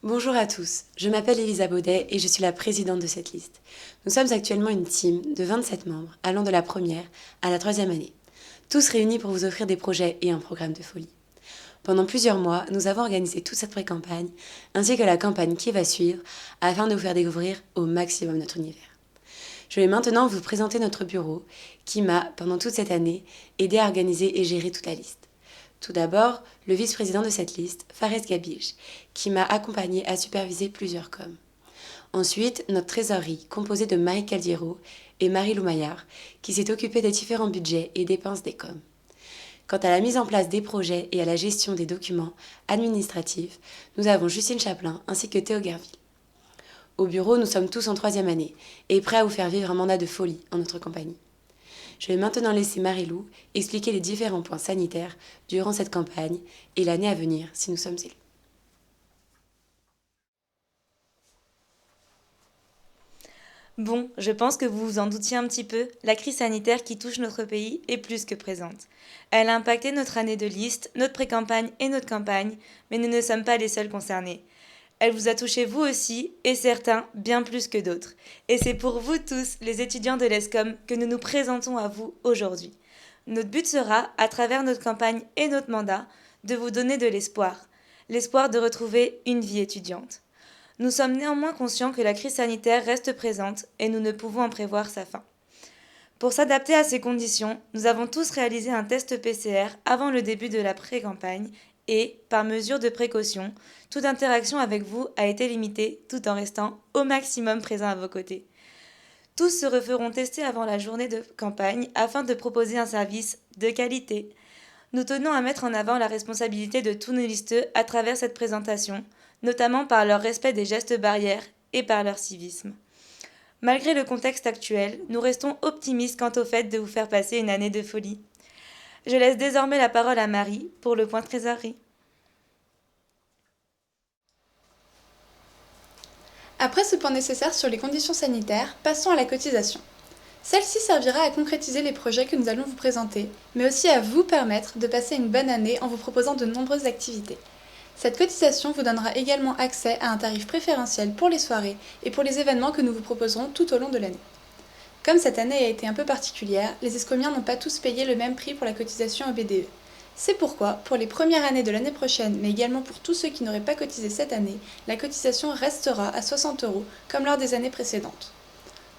Bonjour à tous, je m'appelle Elisa Baudet et je suis la présidente de cette liste. Nous sommes actuellement une team de 27 membres allant de la première à la troisième année, tous réunis pour vous offrir des projets et un programme de folie. Pendant plusieurs mois, nous avons organisé toute cette pré-campagne ainsi que la campagne qui va suivre afin de vous faire découvrir au maximum notre univers. Je vais maintenant vous présenter notre bureau qui m'a, pendant toute cette année, aidé à organiser et gérer toute la liste. Tout d'abord, le vice-président de cette liste, Fares Gabige, qui m'a accompagné à superviser plusieurs coms. Ensuite, notre trésorerie, composée de Marie Caldiero et Marie-Lou Maillard, qui s'est occupée des différents budgets et dépenses des coms. Quant à la mise en place des projets et à la gestion des documents administratifs, nous avons Justine Chaplin ainsi que Théo Gerville. Au bureau, nous sommes tous en troisième année et prêts à vous faire vivre un mandat de folie en notre compagnie. Je vais maintenant laisser Marie-Lou expliquer les différents points sanitaires durant cette campagne et l'année à venir si nous sommes élus. Bon, je pense que vous vous en doutiez un petit peu, la crise sanitaire qui touche notre pays est plus que présente. Elle a impacté notre année de liste, notre pré-campagne et notre campagne, mais nous ne sommes pas les seuls concernés. Elle vous a touché vous aussi, et certains bien plus que d'autres. Et c'est pour vous tous, les étudiants de l'ESCOM, que nous nous présentons à vous aujourd'hui. Notre but sera, à travers notre campagne et notre mandat, de vous donner de l'espoir. L'espoir de retrouver une vie étudiante. Nous sommes néanmoins conscients que la crise sanitaire reste présente et nous ne pouvons en prévoir sa fin. Pour s'adapter à ces conditions, nous avons tous réalisé un test PCR avant le début de la pré-campagne et, par mesure de précaution, toute interaction avec vous a été limitée tout en restant au maximum présent à vos côtés. Tous se referont tester avant la journée de campagne afin de proposer un service de qualité. Nous tenons à mettre en avant la responsabilité de tous nos listeux à travers cette présentation, notamment par leur respect des gestes barrières et par leur civisme. Malgré le contexte actuel, nous restons optimistes quant au fait de vous faire passer une année de folie. Je laisse désormais la parole à Marie pour le point trésorerie. Après ce point nécessaire sur les conditions sanitaires, passons à la cotisation. Celle-ci servira à concrétiser les projets que nous allons vous présenter, mais aussi à vous permettre de passer une bonne année en vous proposant de nombreuses activités. Cette cotisation vous donnera également accès à un tarif préférentiel pour les soirées et pour les événements que nous vous proposerons tout au long de l'année. Comme cette année a été un peu particulière, les escomiens n'ont pas tous payé le même prix pour la cotisation au BDE. C'est pourquoi, pour les premières années de l'année prochaine, mais également pour tous ceux qui n'auraient pas cotisé cette année, la cotisation restera à 60 € comme lors des années précédentes.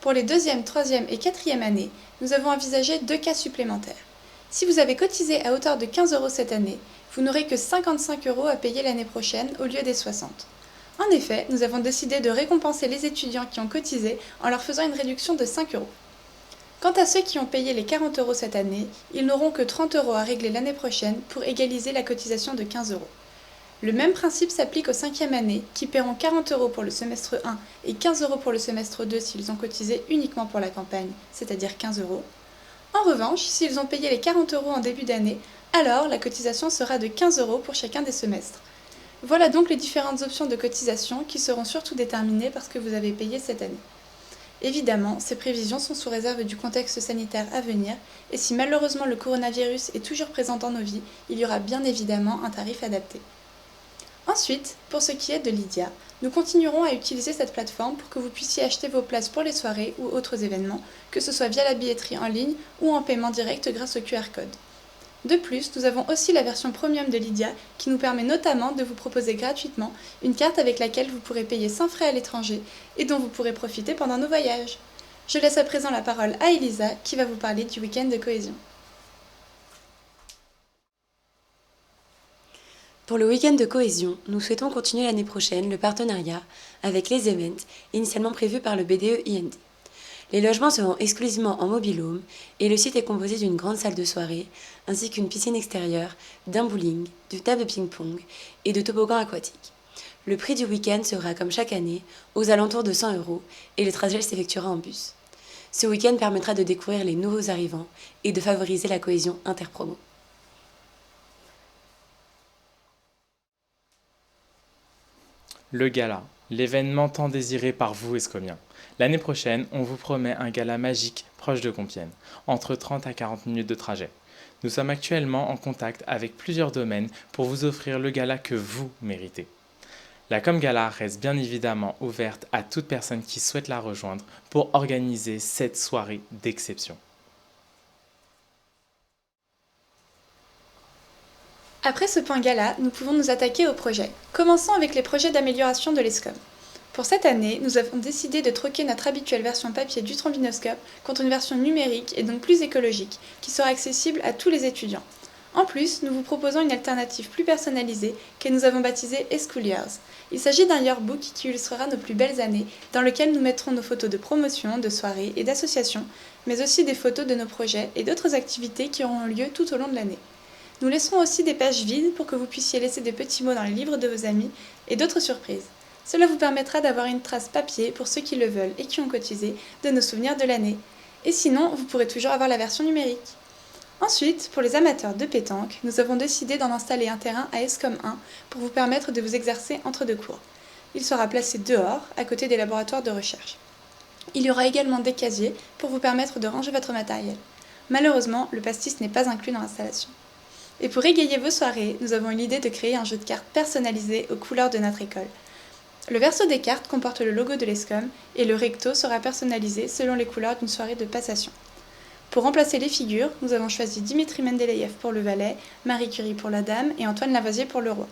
Pour les deuxième, troisième et quatrième années, nous avons envisagé 2 cas supplémentaires. Si vous avez cotisé à hauteur de 15 € cette année, vous n'aurez que 55 € à payer l'année prochaine au lieu des 60. En effet, nous avons décidé de récompenser les étudiants qui ont cotisé en leur faisant une réduction de 5 €. Quant à ceux qui ont payé les 40 € cette année, ils n'auront que 30 € à régler l'année prochaine pour égaliser la cotisation de 15 €. Le même principe s'applique aux 5e années, qui paieront 40 € pour le semestre 1 et 15 € pour le semestre 2 s'ils ont cotisé uniquement pour la campagne, c'est-à-dire 15 €. En revanche, s'ils ont payé les 40 € en début d'année, alors la cotisation sera de 15 € pour chacun des semestres. Voilà donc les différentes options de cotisation qui seront surtout déterminées par ce que vous avez payé cette année. Évidemment, ces prévisions sont sous réserve du contexte sanitaire à venir, et si malheureusement le coronavirus est toujours présent dans nos vies, il y aura bien évidemment un tarif adapté. Ensuite, pour ce qui est de Lydia, nous continuerons à utiliser cette plateforme pour que vous puissiez acheter vos places pour les soirées ou autres événements, que ce soit via la billetterie en ligne ou en paiement direct grâce au QR code. De plus, nous avons aussi la version premium de Lydia qui nous permet notamment de vous proposer gratuitement une carte avec laquelle vous pourrez payer sans frais à l'étranger et dont vous pourrez profiter pendant nos voyages. Je laisse à présent la parole à Elisa qui va vous parler du week-end de cohésion. Pour le week-end de cohésion, nous souhaitons continuer l'année prochaine le partenariat avec les events initialement prévus par le BDE IND. Les logements seront exclusivement en mobil-home et le site est composé d'une grande salle de soirée ainsi qu'une piscine extérieure, d'un bowling, d'une table de ping-pong et de toboggans aquatiques. Le prix du week-end sera, comme chaque année, aux alentours de 100 € et le trajet s'effectuera en bus. Ce week-end permettra de découvrir les nouveaux arrivants et de favoriser la cohésion interpromo. Le gala, l'événement tant désiré par vous, Escomiens. L'année prochaine, on vous promet un gala magique proche de Compiègne, entre 30 à 40 minutes de trajet. Nous sommes actuellement en contact avec plusieurs domaines pour vous offrir le gala que vous méritez. La Com Gala reste bien évidemment ouverte à toute personne qui souhaite la rejoindre pour organiser cette soirée d'exception. Après ce point gala, nous pouvons nous attaquer aux projets. Commençons avec les projets d'amélioration de l'ESCOM. Pour cette année, nous avons décidé de troquer notre habituelle version papier du Trombinoscope contre une version numérique et donc plus écologique, qui sera accessible à tous les étudiants. En plus, nous vous proposons une alternative plus personnalisée que nous avons baptisée eSchool Years. Il s'agit d'un yearbook qui illustrera nos plus belles années, dans lequel nous mettrons nos photos de promotion, de soirées et d'associations, mais aussi des photos de nos projets et d'autres activités qui auront lieu tout au long de l'année. Nous laisserons aussi des pages vides pour que vous puissiez laisser des petits mots dans les livres de vos amis et d'autres surprises. Cela vous permettra d'avoir une trace papier pour ceux qui le veulent et qui ont cotisé de nos souvenirs de l'année. Et sinon, vous pourrez toujours avoir la version numérique. Ensuite, pour les amateurs de pétanque, nous avons décidé d'en installer un terrain à ESCOM 1 pour vous permettre de vous exercer entre deux cours. Il sera placé dehors, à côté des laboratoires de recherche. Il y aura également des casiers pour vous permettre de ranger votre matériel. Malheureusement, le pastis n'est pas inclus dans l'installation. Et pour égayer vos soirées, nous avons eu l'idée de créer un jeu de cartes personnalisé aux couleurs de notre école. Le verso des cartes comporte le logo de l'ESCOM et le recto sera personnalisé selon les couleurs d'une soirée de passation. Pour remplacer les figures, nous avons choisi Dimitri Mendeleïev pour le valet, Marie Curie pour la dame et Antoine Lavoisier pour le roi.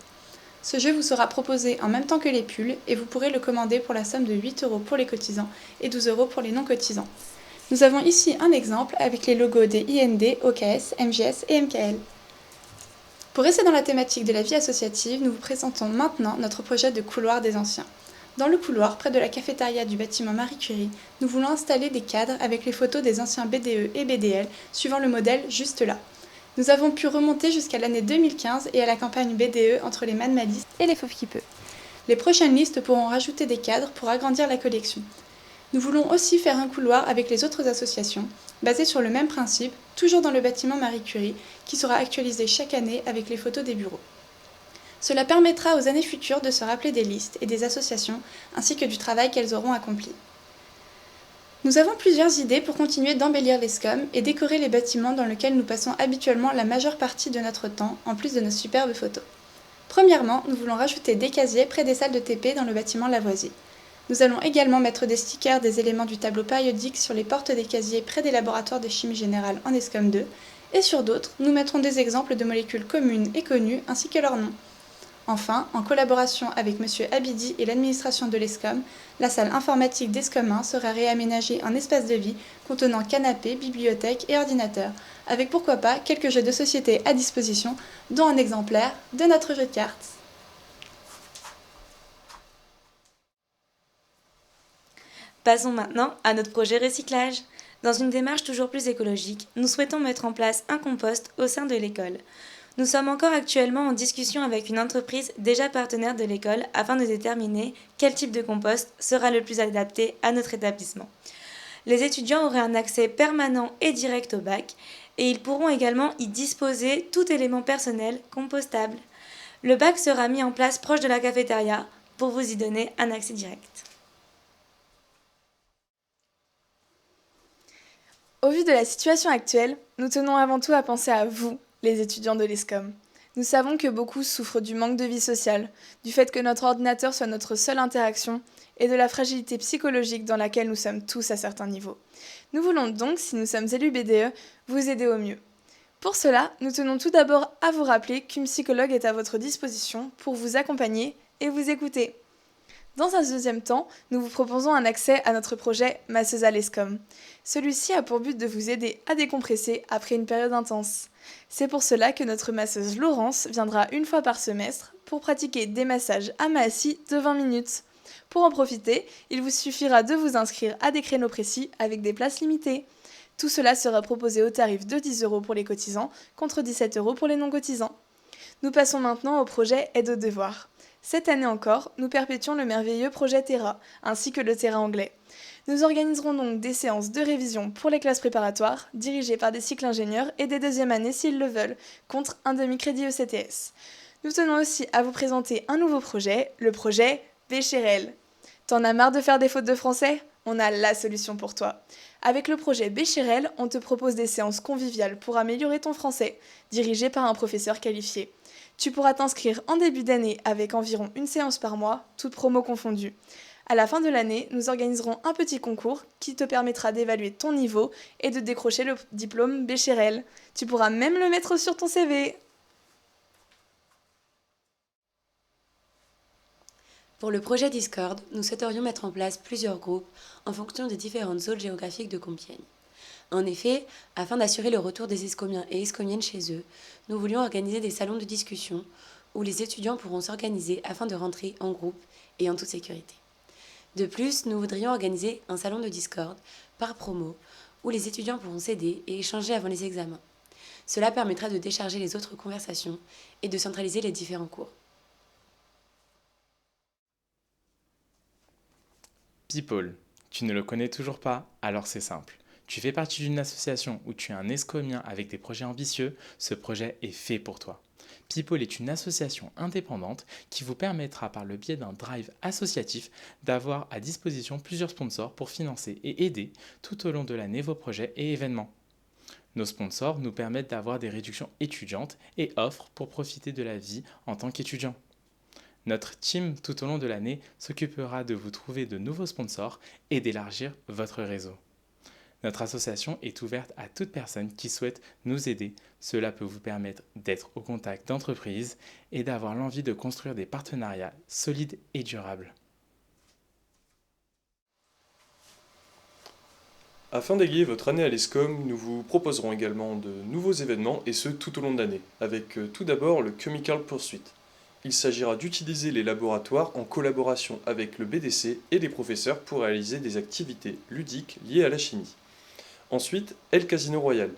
Ce jeu vous sera proposé en même temps que les pulls et vous pourrez le commander pour la somme de 8 € pour les cotisants et 12 € pour les non-cotisants. Nous avons ici un exemple avec les logos des IND, OKS, MGS et MKL. Pour rester dans la thématique de la vie associative, nous vous présentons maintenant notre projet de couloir des anciens. Dans le couloir, près de la cafétéria du bâtiment Marie Curie, nous voulons installer des cadres avec les photos des anciens BDE et BDL, suivant le modèle juste là. Nous avons pu remonter jusqu'à l'année 2015 et à la campagne BDE entre les Manmalistes et les Fauves qui peut. Les prochaines listes pourront rajouter des cadres pour agrandir la collection. Nous voulons aussi faire un couloir avec les autres associations, basé sur le même principe, toujours dans le bâtiment Marie Curie, qui sera actualisé chaque année avec les photos des bureaux. Cela permettra aux années futures de se rappeler des listes et des associations, ainsi que du travail qu'elles auront accompli. Nous avons plusieurs idées pour continuer d'embellir l'ESCOM et décorer les bâtiments dans lesquels nous passons habituellement la majeure partie de notre temps, en plus de nos superbes photos. Premièrement, nous voulons rajouter des casiers près des salles de TP dans le bâtiment Lavoisier. Nous allons également mettre des stickers des éléments du tableau périodique sur les portes des casiers près des laboratoires de chimie générale en ESCOM 2, et sur d'autres, nous mettrons des exemples de molécules communes et connues ainsi que leurs noms. Enfin, en collaboration avec M. Abidi et l'administration de l'ESCOM, la salle informatique d'ESCOM 1 sera réaménagée en espace de vie contenant canapé, bibliothèque et ordinateur, avec pourquoi pas quelques jeux de société à disposition, dont un exemplaire de notre jeu de cartes. Passons maintenant à notre projet recyclage. Dans une démarche toujours plus écologique, nous souhaitons mettre en place un compost au sein de l'école. Nous sommes encore actuellement en discussion avec une entreprise déjà partenaire de l'école afin de déterminer quel type de compost sera le plus adapté à notre établissement. Les étudiants auraient un accès permanent et direct au bac et ils pourront également y disposer tout élément personnel compostable. Le bac sera mis en place proche de la cafétéria pour vous y donner un accès direct. Au vu de la situation actuelle, nous tenons avant tout à penser à vous, les étudiants de l'ESCOM. Nous savons que beaucoup souffrent du manque de vie sociale, du fait que notre ordinateur soit notre seule interaction et de la fragilité psychologique dans laquelle nous sommes tous à certains niveaux. Nous voulons donc, si nous sommes élus BDE, vous aider au mieux. Pour cela, nous tenons tout d'abord à vous rappeler qu'une psychologue est à votre disposition pour vous accompagner et vous écouter. Dans un deuxième temps, nous vous proposons un accès à notre projet Masseuse à l'ESCOM. Celui-ci a pour but de vous aider à décompresser après une période intense. C'est pour cela que notre masseuse Laurence viendra une fois par semestre pour pratiquer des massages à main assis de 20 minutes. Pour en profiter, il vous suffira de vous inscrire à des créneaux précis avec des places limitées. Tout cela sera proposé au tarif de 10 € pour les cotisants contre 17 € pour les non-cotisants. Nous passons maintenant au projet Aide aux devoirs. Cette année encore, nous perpétuons le merveilleux projet Terra, ainsi que le Terra anglais. Nous organiserons donc des séances de révision pour les classes préparatoires, dirigées par des cycles ingénieurs et des deuxièmes années s'ils le veulent, contre un demi-crédit ECTS. Nous tenons aussi à vous présenter un nouveau projet, le projet Béchérel. T'en as marre de faire des fautes de français ? On a la solution pour toi. Avec le projet Béchérel, on te propose des séances conviviales pour améliorer ton français, dirigées par un professeur qualifié. Tu pourras t'inscrire en début d'année avec environ une séance par mois, toutes promos confondues. À la fin de l'année, nous organiserons un petit concours qui te permettra d'évaluer ton niveau et de décrocher le diplôme Bécherel. Tu pourras même le mettre sur ton CV. Pour le projet Discord, nous souhaiterions mettre en place plusieurs groupes en fonction des différentes zones géographiques de Compiègne. En effet, afin d'assurer le retour des Escomiens et Escomiennes chez eux, nous voulions organiser des salons de discussion où les étudiants pourront s'organiser afin de rentrer en groupe et en toute sécurité. De plus, nous voudrions organiser un salon de Discord par promo où les étudiants pourront s'aider et échanger avant les examens. Cela permettra de décharger les autres conversations et de centraliser les différents cours. People, tu ne le connais toujours pas? Alors c'est simple. Tu fais partie d'une association où tu es un escomien avec des projets ambitieux, ce projet est fait pour toi. People est une association indépendante qui vous permettra par le biais d'un drive associatif d'avoir à disposition plusieurs sponsors pour financer et aider tout au long de l'année vos projets et événements. Nos sponsors nous permettent d'avoir des réductions étudiantes et offres pour profiter de la vie en tant qu'étudiant. Notre team tout au long de l'année s'occupera de vous trouver de nouveaux sponsors et d'élargir votre réseau. Notre association est ouverte à toute personne qui souhaite nous aider. Cela peut vous permettre d'être au contact d'entreprises et d'avoir l'envie de construire des partenariats solides et durables. Afin d'égayer votre année à l'ESCOM, nous vous proposerons également de nouveaux événements et ce tout au long de l'année, avec tout d'abord le Chemical Pursuit. Il s'agira d'utiliser les laboratoires en collaboration avec le BDC et les professeurs pour réaliser des activités ludiques liées à la chimie. Ensuite, El Casino Royal.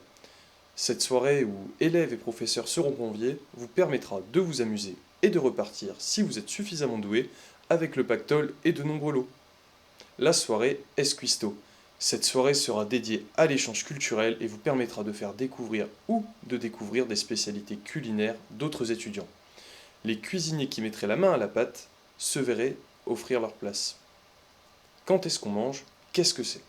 Cette soirée où élèves et professeurs seront conviés vous permettra de vous amuser et de repartir, si vous êtes suffisamment doué, avec le pactole et de nombreux lots. La soirée Esquisto. Cette soirée sera dédiée à l'échange culturel et vous permettra de faire découvrir ou de découvrir des spécialités culinaires d'autres étudiants. Les cuisiniers qui mettraient la main à la pâte se verraient offrir leur place. Quand est-ce qu'on mange? Qu'est-ce que c'est?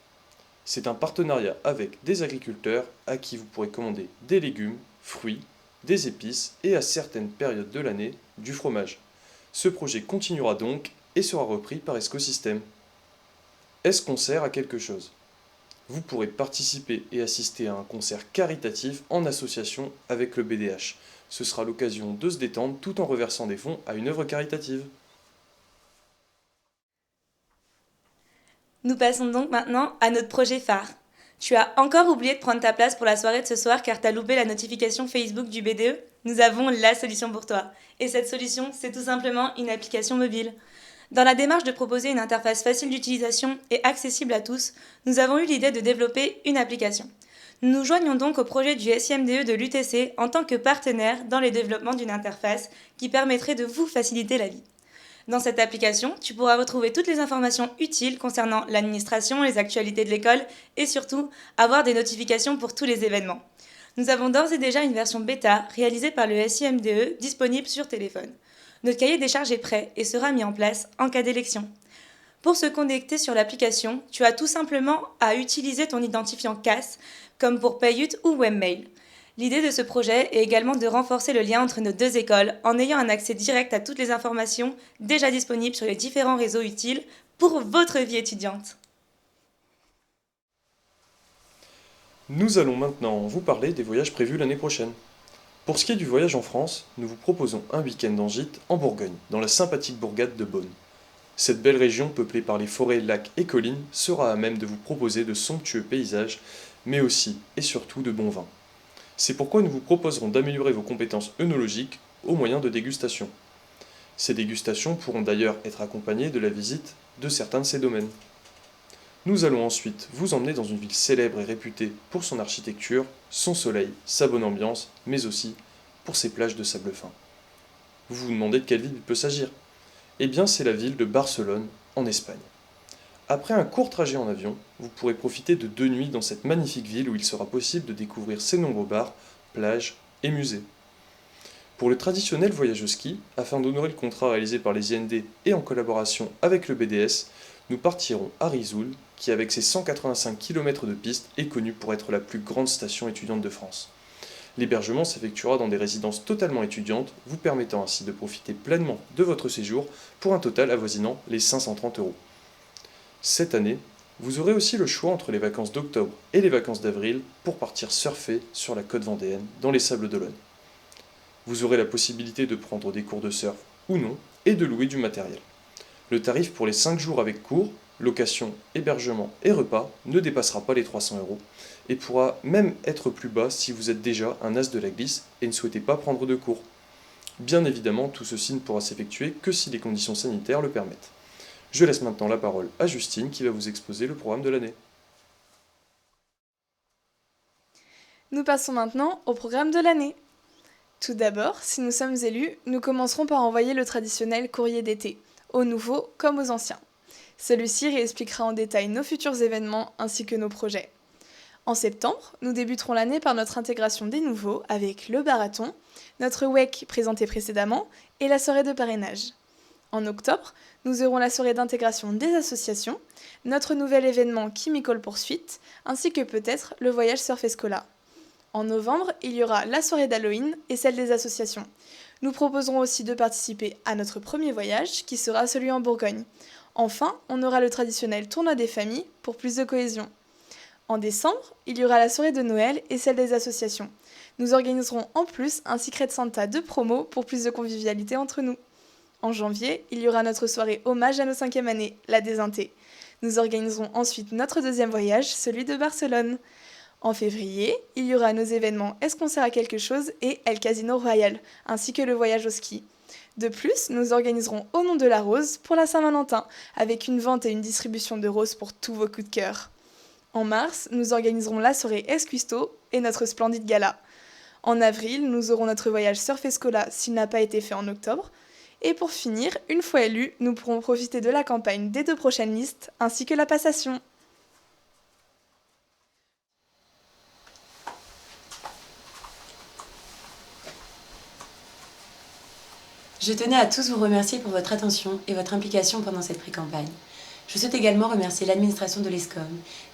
C'est un partenariat avec des agriculteurs à qui vous pourrez commander des légumes, fruits, des épices et à certaines périodes de l'année, du fromage. Ce projet continuera donc et sera repris par Escosystème. Est-ce qu'on sert à quelque chose? Vous pourrez participer et assister à un concert caritatif en association avec le BDH. Ce sera l'occasion de se détendre tout en reversant des fonds à une œuvre caritative. Nous passons donc maintenant à notre projet phare. Tu as encore oublié de prendre ta place pour la soirée de ce soir car t'as loupé la notification Facebook du BDE? Nous avons la solution pour toi. Et cette solution, c'est tout simplement une application mobile. Dans la démarche de proposer une interface facile d'utilisation et accessible à tous, nous avons eu l'idée de développer une application. Nous nous joignons donc au projet du SIMDE de l'UTC en tant que partenaire dans le développement d'une interface qui permettrait de vous faciliter la vie. Dans cette application, tu pourras retrouver toutes les informations utiles concernant l'administration, les actualités de l'école et surtout avoir des notifications pour tous les événements. Nous avons d'ores et déjà une version bêta réalisée par le SIMDE disponible sur téléphone. Notre cahier des charges est prêt et sera mis en place en cas d'élection. Pour se connecter sur l'application, tu as tout simplement à utiliser ton identifiant CAS, comme pour Payut ou Webmail. L'idée de ce projet est également de renforcer le lien entre nos deux écoles en ayant un accès direct à toutes les informations déjà disponibles sur les différents réseaux utiles pour votre vie étudiante. Nous allons maintenant vous parler des voyages prévus l'année prochaine. Pour ce qui est du voyage en France, nous vous proposons un week-end en gîte en Bourgogne, dans la sympathique bourgade de Beaune. Cette belle région peuplée par les forêts, lacs et collines sera à même de vous proposer de somptueux paysages, mais aussi et surtout de bons vins. C'est pourquoi nous vous proposerons d'améliorer vos compétences œnologiques au moyen de dégustations. Ces dégustations pourront d'ailleurs être accompagnées de la visite de certains de ces domaines. Nous allons ensuite vous emmener dans une ville célèbre et réputée pour son architecture, son soleil, sa bonne ambiance, mais aussi pour ses plages de sable fin. Vous vous demandez de quelle ville il peut s'agir? Eh bien, c'est la ville de Barcelone, en Espagne. Après un court trajet en avion, vous pourrez profiter de 2 nuits dans cette magnifique ville où il sera possible de découvrir ses nombreux bars, plages et musées. Pour le traditionnel voyage au ski, afin d'honorer le contrat réalisé par les IND et en collaboration avec le BDS, nous partirons à Risoul, qui avec ses 185 km de piste est connue pour être la plus grande station étudiante de France. L'hébergement s'effectuera dans des résidences totalement étudiantes, vous permettant ainsi de profiter pleinement de votre séjour pour un total avoisinant les 530 €. Cette année, vous aurez aussi le choix entre les vacances d'octobre et les vacances d'avril pour partir surfer sur la côte vendéenne, dans les Sables d'Olonne. Vous aurez la possibilité de prendre des cours de surf ou non et de louer du matériel. Le tarif pour les 5 jours avec cours, location, hébergement et repas ne dépassera pas les 300 € et pourra même être plus bas si vous êtes déjà un as de la glisse et ne souhaitez pas prendre de cours. Bien évidemment, tout ceci ne pourra s'effectuer que si les conditions sanitaires le permettent. Je laisse maintenant la parole à Justine qui va vous exposer le programme de l'année. Nous passons maintenant au programme de l'année. Tout d'abord, si nous sommes élus, nous commencerons par envoyer le traditionnel courrier d'été, aux nouveaux comme aux anciens. Celui-ci réexpliquera en détail nos futurs événements ainsi que nos projets. En septembre, nous débuterons l'année par notre intégration des nouveaux avec le marathon, notre WEC présenté précédemment et la soirée de parrainage. En octobre, nous aurons la soirée d'intégration des associations, notre nouvel événement Chemical Poursuite, ainsi que peut-être le voyage Surf Escola. En novembre, il y aura la soirée d'Halloween et celle des associations. Nous proposerons aussi de participer à notre premier voyage, qui sera celui en Bourgogne. Enfin, on aura le traditionnel tournoi des familles pour plus de cohésion. En décembre, il y aura la soirée de Noël et celle des associations. Nous organiserons en plus un Secret Santa de promo pour plus de convivialité entre nous. En janvier, il y aura notre soirée hommage à nos 5e années, la Désinté. Nous organiserons ensuite notre deuxième voyage, celui de Barcelone. En février, il y aura nos événements Est-ce qu'on sert à quelque chose et El Casino Royal, ainsi que le voyage au ski. De plus, nous organiserons Au nom de la rose pour la Saint-Valentin, avec une vente et une distribution de roses pour tous vos coups de cœur. En mars, nous organiserons la soirée Escuisto et notre splendide gala. En avril, nous aurons notre voyage Surf Escola s'il n'a pas été fait en octobre. Et pour finir, une fois élus, nous pourrons profiter de la campagne des 2 prochaines listes, ainsi que la passation. Je tenais à tous vous remercier pour votre attention et votre implication pendant cette pré-campagne. Je souhaite également remercier l'administration de l'ESCOM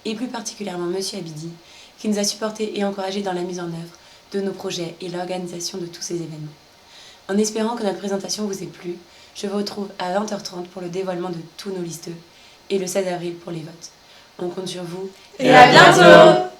et plus particulièrement Monsieur Abidi qui nous a supportés et encouragés dans la mise en œuvre de nos projets et l'organisation de tous ces événements. En espérant que notre présentation vous ait plu, je vous retrouve à 20h30 pour le dévoilement de tous nos listeux et le 16 avril pour les votes. On compte sur vous Et à bientôt!